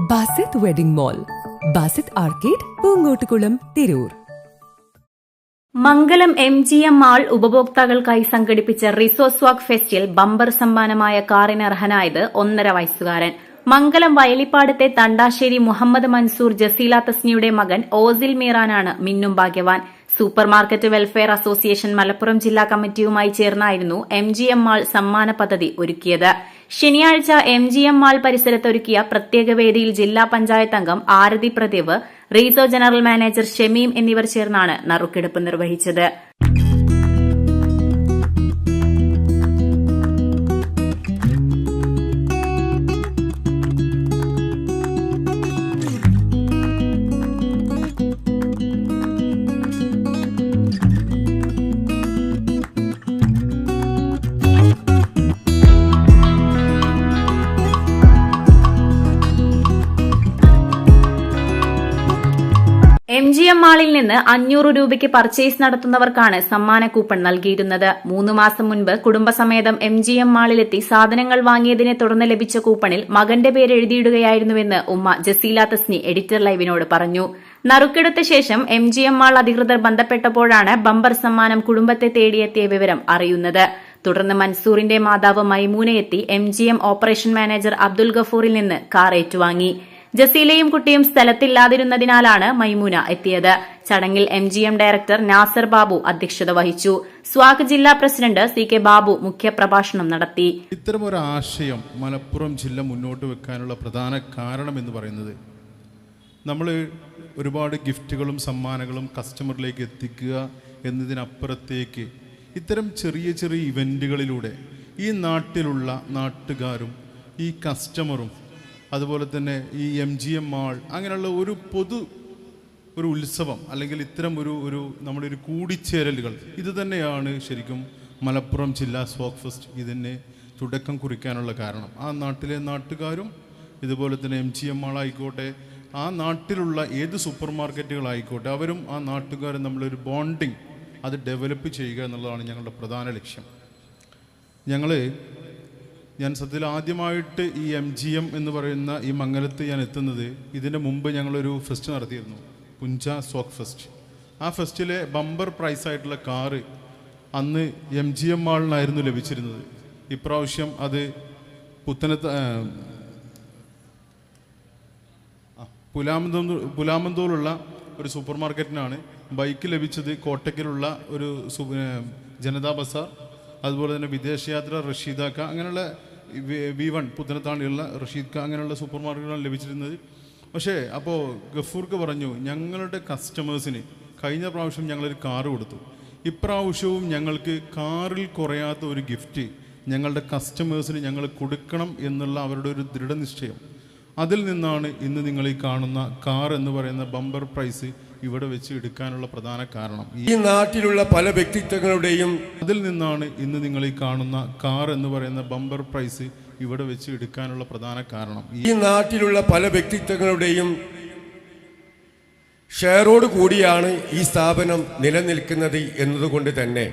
Basit wedding mall, Basith arcade, Poongottukulam, Tirur. Mangalam MGM mall ഉപഭോക്താക്കൾക്കായി സംഘടിപ്പിച്ച resource വാക്ക് ഫെസ്റ്റിൽ bumper സമ്മാനമായ കാറിന് അർഹനായത് 1.5 വയസ്സുകാരൻ. മംഗലം വയലിപ്പാടത്തെ തണ്ടാശ്ശേരി മുഹമ്മദ് മൻസൂർ ജസീല തസ്നിയുടെ മകൻ ഓസിൽ മീറാനാണ് മിന്നും ഭാഗ്യവാൻ. Super market welfare association Malappuram ജില്ലാ കമ്മിറ്റിയുമായി ചേർന്നായിരുന്നു MGM മാൾ സമ്മാന പദ്ധതി ഒരുക്കിയത്. ശനിയാഴ്ച MGM മാൾ പരിസരത്തൊരുക്കിയ പ്രത്യേക വേദിയിൽ ജില്ലാ പഞ്ചായത്ത് അംഗം ആരതി പ്രദീപ്, റീസോ ജനറൽ മാനേജർ ഷമീം എന്നിവർ ചേർന്നാണ് നറുക്കെടുപ്പ് നിർവഹിച്ചത്. MGM മാളിൽ നിന്ന് 500 രൂപയ്ക്ക് പർച്ചേസ് നടത്തുന്നവർക്കാണ് സമ്മാന കൂപ്പൺ നൽകിയിരുന്നത്. 3 മാസം മുൻപ് കുടുംബസമേതം MGM മാളിലെത്തി സാധനങ്ങൾ വാങ്ങിയതിനെ തുടർന്ന് ലഭിച്ച കൂപ്പണിൽ മകന്റെ പേര് എഴുതിയിടുകയായിരുന്നുവെന്ന് ഉമ്മ ജസീല തസ്നി എഡിറ്റർ ലൈവിനോട് പറഞ്ഞു. നറുക്കെടുത്ത ശേഷം MGM മാൾ അധികൃതർ ബന്ധപ്പെട്ടപ്പോഴാണ് ബമ്പർ സമ്മാനം കുടുംബത്തെ തേടിയെത്തിയ വിവരം അറിയുന്നത്. തുടർന്ന് മൻസൂറിന്റെ മാതാവ് മൈമൂനയെത്തി MGM ഓപ്പറേഷൻ മാനേജർ അബ്ദുൽ ഗഫൂറിൽ നിന്ന് കാർ ഏറ്റുവാങ്ങി. ജസീലയും കുട്ടിയും സ്ഥലത്തില്ലാതിരുന്നതിനാലാണ് മൈമൂന എത്തിയത്. ചടങ്ങിൽ MGM ഡയറക്ടർ നാസർ ബാബു അധ്യക്ഷത വഹിച്ചു. സ്വാഗ് ജില്ലാ പ്രസിഡന്റ് CK ബാബു മുഖ്യപ്രഭാഷണം നടത്തി. ഇത്തരമൊരു ആശയം മലപ്പുറം ജില്ല മുന്നോട്ട് വെക്കാനുള്ള പ്രധാന കാരണം എന്ന് പറയുന്നത്, നമ്മൾ ഒരുപാട് ഗിഫ്റ്റുകളും സമ്മാനങ്ങളും കസ്റ്റമറിലേക്ക് എത്തിക്കുക എന്നതിനപ്പുറത്തേക്ക് ഇത്തരം ചെറിയ ചെറിയ ഇവൻറ്റുകളിലൂടെ ഈ നാട്ടിലുള്ള നാട്ടുകാരും ഈ കസ്റ്റമറും അതുപോലെ തന്നെ ഈ MGM മാൾ അങ്ങനെയുള്ള ഒരു ഉത്സവം അല്ലെങ്കിൽ ഇത്തരം നമ്മുടെ ഒരു കൂടിച്ചേരലുകൾ, ഇത് തന്നെയാണ് ശരിക്കും മലപ്പുറം ജില്ലാ സ്വാഗ് ഫെസ്റ്റ് ഇതിന് തുടക്കം കുറിക്കാനുള്ള കാരണം. ആ നാട്ടിലെ നാട്ടുകാരും ഇതുപോലെ തന്നെ MGM മാൾ ആയിക്കോട്ടെ, ആ നാട്ടിലുള്ള ഏത് സൂപ്പർ മാർക്കറ്റുകളായിക്കോട്ടെ, അവരും ആ നാട്ടുകാരും നമ്മളൊരു ബോണ്ടിങ് അത് ഡെവലപ്പ് ചെയ്യുക എന്നുള്ളതാണ് ഞങ്ങളുടെ പ്രധാന ലക്ഷ്യം. ഞാൻ സത്യത്തിൽ ആദ്യമായിട്ട് ഈ MGM എന്ന് പറയുന്ന ഈ മംഗലത്ത് ഞാൻ എത്തുന്നത്, ഇതിൻ്റെ മുമ്പ് ഞങ്ങളൊരു ഫെസ്റ്റ് നടത്തിയിരുന്നു, പുഞ്ച സ്വാഗ് ഫെസ്റ്റ്. ആ ഫെസ്റ്റിലെ ബമ്പർ പ്രൈസായിട്ടുള്ള കാറ് അന്ന് MGM മാളിനായിരുന്നു ലഭിച്ചിരുന്നത്. ഇപ്രാവശ്യം അത് പുലാമന്തോലുള്ള ഒരു സൂപ്പർ മാർക്കറ്റിനാണ്. ബൈക്ക് ലഭിച്ചത് കോട്ടയ്ക്കലുള്ള ഒരു ജനതാ ബസാർ, അതുപോലെ തന്നെ വിദേശയാത്ര റഷീദാക്ക, അങ്ങനെയുള്ള V1 പുത്തനത്താണിയുള്ള റഷീദ് ഖാൻ, അങ്ങനെയുള്ള സൂപ്പർ മാർക്കറ്റുകളാണ് ലഭിച്ചിരുന്നത്. പക്ഷേ അപ്പോൾ ഗഫൂർക്ക് പറഞ്ഞു, ഞങ്ങളുടെ കസ്റ്റമേഴ്സിന് കഴിഞ്ഞ പ്രാവശ്യം ഞങ്ങളൊരു കാറ് കൊടുത്തു, ഇപ്രാവശ്യവും ഞങ്ങൾക്ക് കാറിൽ കുറയാത്ത ഒരു ഗിഫ്റ്റ് ഞങ്ങളുടെ കസ്റ്റമേഴ്സിന് ഞങ്ങൾ കൊടുക്കണം എന്നുള്ള അവരുടെ ഒരു ദൃഢനിശ്ചയം. അതിൽ നിന്നാണ് ഇന്ന് നിങ്ങൾ ഈ കാണുന്ന കാർ എന്ന് പറയുന്ന ബമ്പർ പ്രൈസ് ഇവിടെ വെച്ച് എടുക്കാനുള്ള പ്രധാന കാരണം. ഈ നാട്ടിലുള്ള പല വ്യക്തിത്വങ്ങളുടെയും അതിൽ നിന്നാണ് ഇന്ന് നിങ്ങൾ ഈ കാണുന്ന കാർ എന്ന് പറയുന്ന ബമ്പർ പ്രൈസ് ഇവിടെ വെച്ച് എടുക്കാനുള്ള പ്രധാന കാരണം. ഈ നാട്ടിലുള്ള പല വ്യക്തിത്വങ്ങളുടെയും ഷെയറോട് കൂടിയാണ് ഈ സ്ഥാപനം നിലനിൽക്കുന്നത് എന്നതുകൊണ്ട് തന്നെ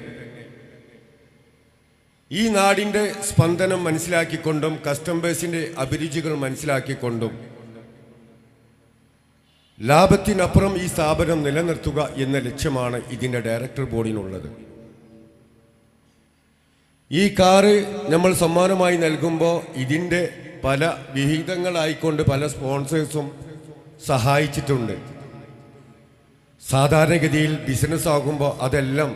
ഈ നാടിൻ്റെ സ്പന്ദനം മനസ്സിലാക്കിക്കൊണ്ടും കസ്റ്റമേഴ്സിൻ്റെ അഭിരുചികൾ മനസ്സിലാക്കിക്കൊണ്ടും ലാഭത്തിനപ്പുറം ഈ സ്ഥാപനം നിലനിർത്തുക എന്ന ലക്ഷ്യമാണ് ഇതിൻ്റെ ഡയറക്ടർ ബോർഡിനുള്ളത്. ഈ കാറ് നമ്മൾ സമ്മാനമായി നൽകുമ്പോൾ ഇതിൻ്റെ പല വിഹിതങ്ങളായിക്കൊണ്ട് പല സ്പോൺസേഴ്സും സഹായിച്ചിട്ടുണ്ട്. സാധാരണഗതിയിൽ ബിസിനസ് ആകുമ്പോൾ അതെല്ലാം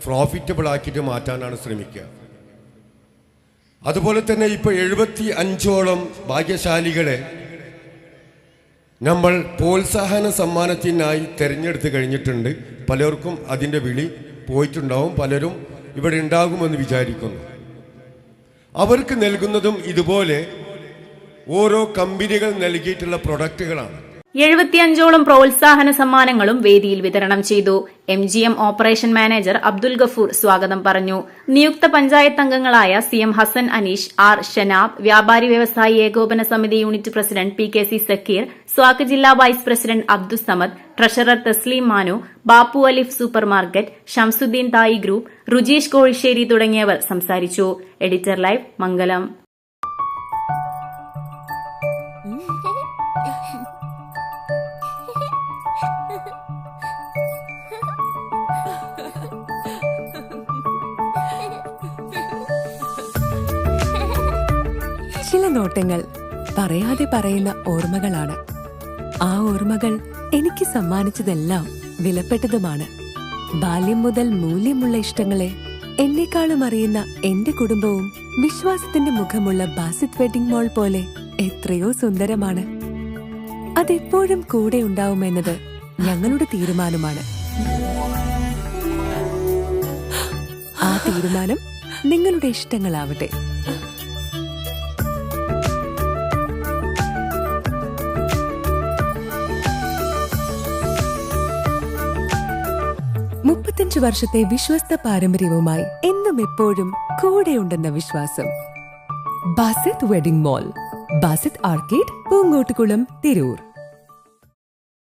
പ്രോഫിറ്റബിൾ ആക്കിയിട്ട് മാറ്റാനാണ് ശ്രമിക്കുക. അതുപോലെ തന്നെ ഇപ്പോൾ 75ഓളം ഭാഗ്യശാലികളെ നമ്മൾ പ്രോത്സാഹന സമ്മാനത്തിനായി തിരഞ്ഞെടുത്ത് കഴിഞ്ഞിട്ടുണ്ട്. പലർക്കും അതിൻ്റെ വിളി പോയിട്ടുണ്ടാവും, പലരും ഇവിടെ ഉണ്ടാകുമെന്ന് വിചാരിക്കുന്നു. അവർക്ക് നൽകുന്നതും ഇതുപോലെ ഓരോ കമ്പനികൾ നൽകിയിട്ടുള്ള പ്രൊഡക്റ്റുകളാണ്. 75ഓളം പ്രോത്സാഹന സമ്മാനങ്ങളും വേദിയിൽ വിതരണം ചെയ്തു. MGM operation manager Abdul Gafoor സ്വാഗതം പറഞ്ഞു. നിയുക്ത പഞ്ചായത്ത് അംഗങ്ങളായ CM ഹസൻ അനീഷ്, R ഷനാബ്, വ്യാപാരി വ്യവസായി ഏകോപന സമിതി യൂണിറ്റ് പ്രസിഡന്റ് PKC സക്കീർ, സ്വാഗ് ജില്ലാ vice president Abdussamad, treasurer Thasleem Manu, Bappu Alif super market, Shamsuddin തായി ഗ്രൂപ്പ്, റുജീഷ് കോഴിശ്ശേരി തുടങ്ങിയവർ സംസാരിച്ചു. എഡിറ്റർ ലൈവ്, മംഗലം. നോട്ടങ്ങൾ പറയാതെ പറയുന്ന ഓർമ്മകളാണ്. ആ ഓർമ്മകൾ എനിക്ക് സമ്മാനിച്ചതെല്ലാം വിലപ്പെട്ടതുമാണ്. ബാല്യം മുതൽ മൂല്യമുള്ള ഇഷ്ടങ്ങളെ എന്നെക്കാളും അറിയുന്ന എന്റെ കുടുംബവും വിശ്വാസത്തിന്റെ മുഖമുള്ള ബാസിത് വെഡിംഗ് മോൾ പോലെ എത്രയോ സുന്ദരമാണ്. അതെപ്പോഴും കൂടെ ഉണ്ടാവുമെന്നത് ഞങ്ങളുടെ തീരുമാനമാണ്. ആ തീരുമാനം നിങ്ങളുടെ ഇഷ്ടങ്ങളാവട്ടെ. വർഷത്തെ വിശ്വസ്ത പാരമ്പര്യവുമായി എന്നും എപ്പോഴും കൂടെയുണ്ടെന്ന വിശ്വാസം. Basith wedding mall, Basith arcade, Poongottukulam, Tirur.